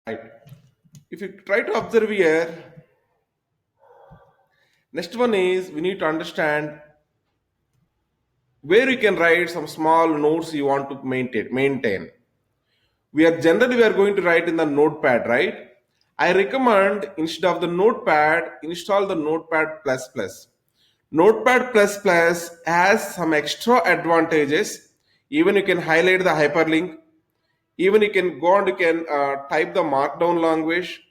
Right. If you try to observe here, next one is we need to understand where you can write some small notes you want to maintain. We are going to write in the Notepad, right? I recommend instead of the Notepad, install the Notepad plus plus. Notepad plus plus has some extra advantages. Even you can highlight the hyperlink. Even you can go and you can type the markdown language.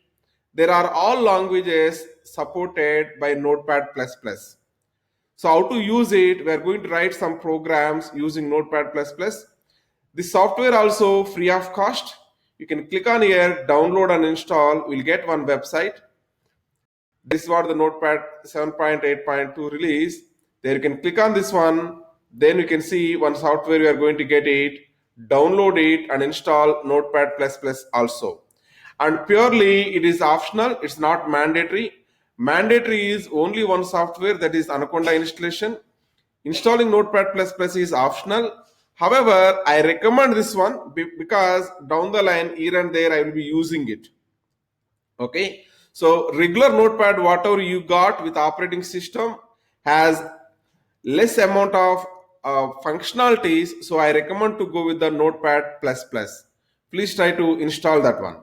There are all languages supported by Notepad plus plus. So how to use it? We are going to write some programs using Notepad plus plus. The software also free of cost. You can click on here, download and install. We'll get one website. This is what the Notepad 7.8.2 release. There you can click on this one. Then you can see one software you are going to get it, download it and install Notepad plus plus also. And purely it is optional. It's not mandatory. Mandatory is only one software, that is Anaconda installation. Installing Notepad plus plus is optional. However, I recommend this one because down the line, here and there, I will be using it. Okay. So regular Notepad, whatever you got with operating system, has less amount of functionalities. So I recommend to go with the Notepad plus plus. Please try to install that one.